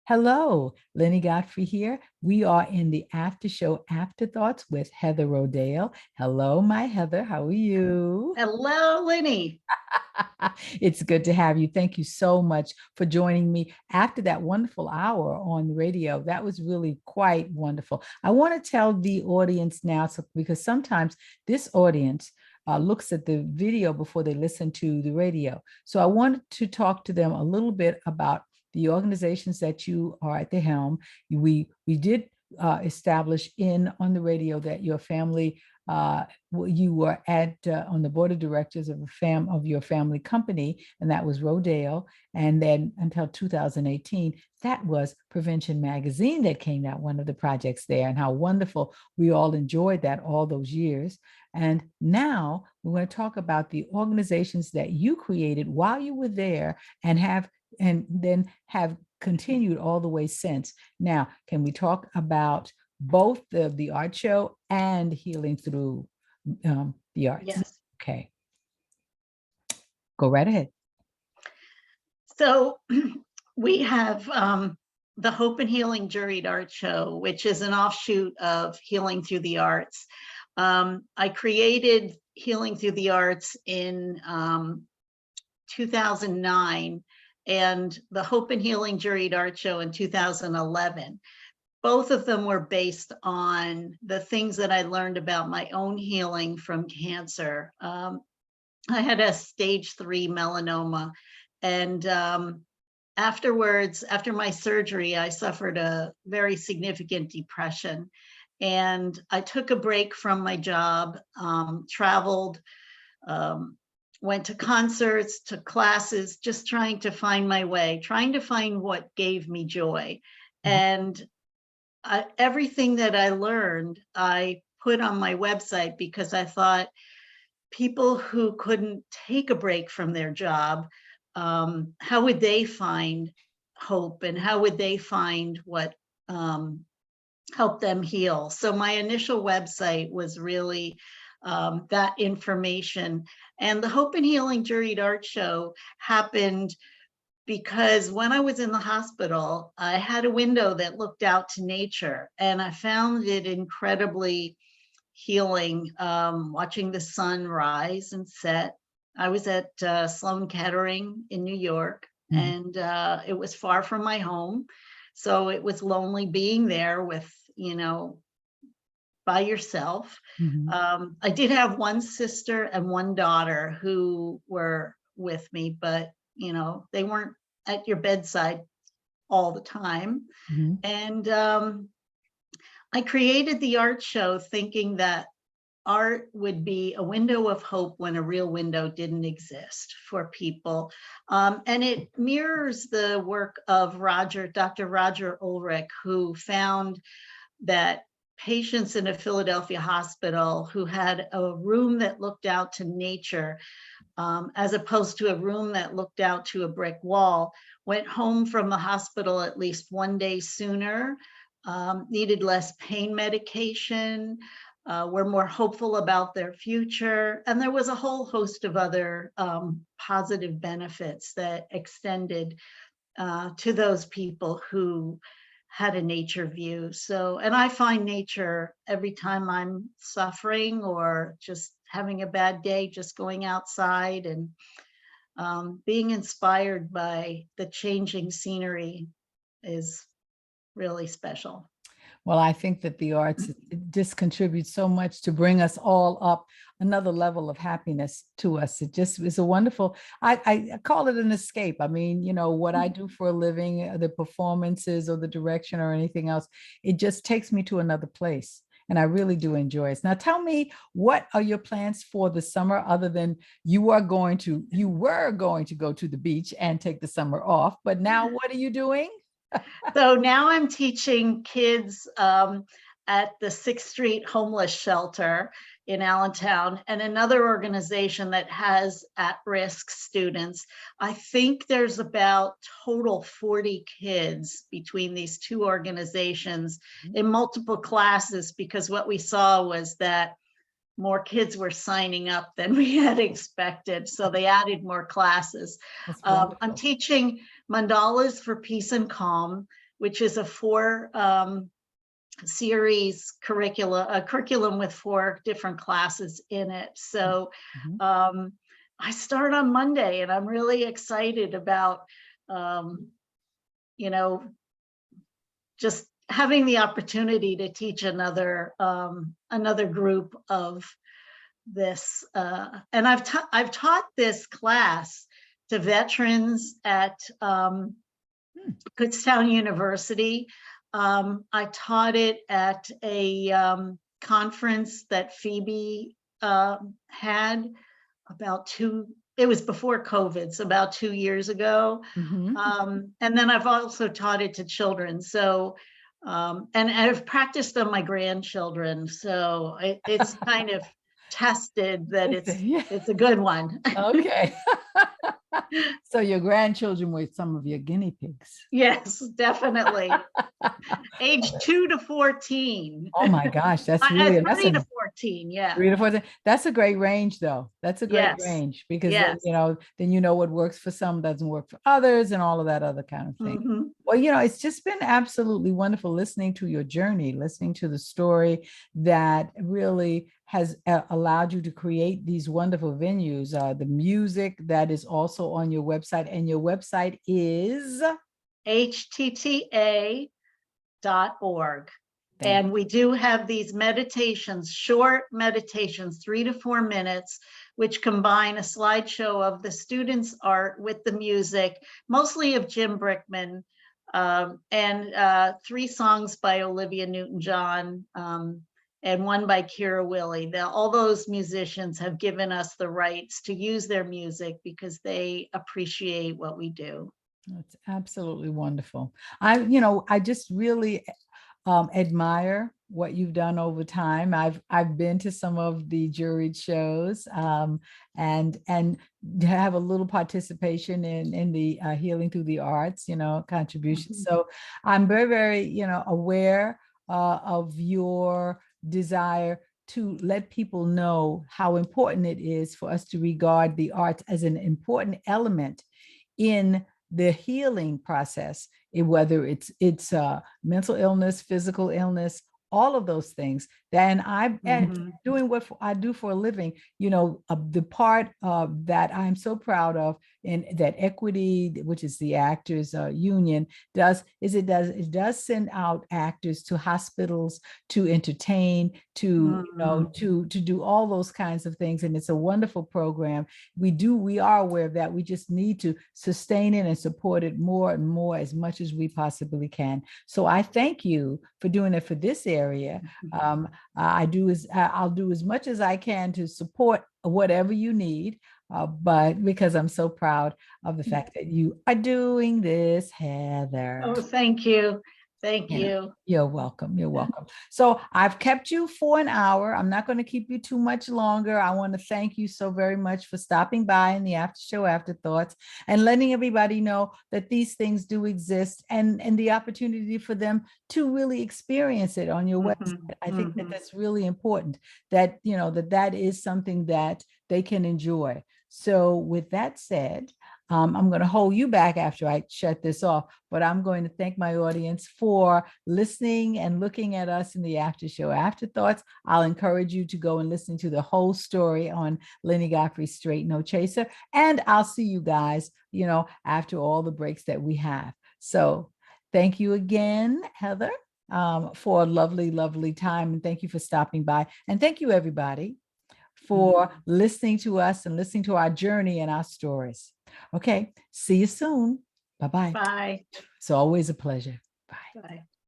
Hello, Lennie Godfrey here. We are in the after show afterthoughts with Heather Rodale. Hello, my Heather. How are you? Hello, Linny. It's good to have you. Thank you so much for joining me after that wonderful hour on the radio. That was really quite wonderful. I want to tell the audience now, because sometimes this audience looks at the video before they listen to the radio. So I wanted to talk to them a little bit about the organizations that you are at the helm. We did establish in on the radio that your family you were at on the board of directors of your family company, and that was Rodale. And then until 2018, that was Prevention Magazine that came out, one of the projects there, and how wonderful we all enjoyed that all those years. And now we're going to talk about the organizations that you created while you were there and then have continued all the way since. Now, can we talk about both the art show and healing through the arts? Yes. Okay, go right ahead. So we have the Hope and Healing Juried Art Show, which is an offshoot of Healing Through the Arts. I created Healing Through the Arts in 2009 and the Hope and Healing Juried Art Show in 2011. Both of them were based on the things that I learned about my own healing from cancer. I had a stage 3 melanoma, and afterwards, after my surgery, I suffered a very significant depression. And I took a break from my job, traveled, went to concerts, took classes, just trying to find my way, trying to find what gave me joy. And everything that I learned, I put on my website because I thought people who couldn't take a break from their job, how would they find hope, and how would they find what helped them heal? So my initial website was really that information. And the Hope and Healing Juried Art Show happened because when I was in the hospital, I had a window that looked out to nature, and I found it incredibly healing, watching the sun rise and set. I was at Sloan Kettering in New York, and it was far from my home. So it was lonely being there with, by yourself. I did have one sister and one daughter who were with me, but they weren't at your bedside all the time. And I created the art show thinking that art would be a window of hope when a real window didn't exist for people. And it mirrors the work of Dr. Roger Ulrich, who found that patients in a Philadelphia hospital who had a room that looked out to nature, as opposed to a room that looked out to a brick wall, went home from the hospital at least one day sooner, needed less pain medication, were more hopeful about their future. And there was a whole host of other positive benefits that extended to those people who had a nature view. So, and I find nature every time I'm suffering or just having a bad day, just going outside and being inspired by the changing scenery is really special. Well, I think that the arts just contribute so much to bring us all up another level of happiness to us. It just is a wonderful, I call it an escape. I mean, what I do for a living, the performances or the direction or anything else, it just takes me to another place. And I really do enjoy it. Now tell me, what are your plans for the summer, other than you were going to go to the beach and take the summer off, but now what are you doing? So now I'm teaching kids at the 6th Street Homeless Shelter in Allentown, and another organization that has at-risk students. I think there's about total 40 kids between these two organizations in multiple classes, because what we saw was that more kids were signing up than we had expected. So they added more classes. I'm teaching mandalas for peace and calm. which is a 4 series curriculum with 4 different classes in it. So I start on Monday, and I'm really excited about, you know, just having the opportunity to teach another group of this. And I've taught this class to veterans at Kutztown University. I taught it at a conference that Phoebe had it was before COVID, so about 2 years ago. And then I've also taught it to children. So, and I've practiced on my grandchildren. So it's kind of tested that it's a good one. Okay. So your grandchildren were some of your guinea pigs. Yes, definitely. Age 2 to 14. Oh my gosh, that's really 3 to 14. Yeah. 3 to 14. That's a great range, though. That's a great range, because then, you know what works for some doesn't work for others, and all of that other kind of thing. Well, it's just been absolutely wonderful listening to your journey, listening to the story that really has allowed you to create these wonderful venues. The music that is also on your website, and your website is htta.org. And we do have these meditations, short meditations, 3 to 4 minutes, which combine a slideshow of the students' art with the music, mostly of Jim Brickman, and 3 songs by Olivia Newton-John, and 1 by Kira Willie. All those musicians have given us the rights to use their music because they appreciate what we do. That's absolutely wonderful. I just really admire what you've done over time. I've been to some of the juried shows, and have a little participation in the Healing Through the Arts, contributions. So I'm very, very, aware of your desire to let people know how important it is for us to regard the arts as an important element in the healing process, whether it's mental illness, physical illness, all of those things. Then and doing what I do for a living, the part that I'm so proud of, and that Equity, which is the actors union, does send out actors to hospitals to entertain, to do all those kinds of things, and it's a wonderful program. We are aware of that. We just need to sustain it and support it more and more, as much as we possibly can. So I thank you for doing it for this area. I'll do as much as I can to support whatever you need, but because I'm so proud of the fact that you are doing this, Heather. Oh, thank you. Thank you. You're welcome. You're welcome. So I've kept you for an hour. I'm not going to keep you too much longer. I want to thank you so very much for stopping by in the after show afterthoughts, and letting everybody know that these things do exist, and the opportunity for them to really experience it on your website. I think that that's really important, that, that is something that they can enjoy. So with that said, I'm going to hold you back after I shut this off, but I'm going to thank my audience for listening and looking at us in the after show afterthoughts. I'll encourage you to go and listen to the whole story on Lynnie Godfrey, Straight No Chaser, and I'll see you guys, after all the breaks that we have. So thank you again, Heather, for a lovely, lovely time, and thank you for stopping by, and thank you, everybody, for listening to us and listening to our journey and our stories. Okay, see you soon. Bye-bye. Bye. It's always a pleasure. Bye. Bye.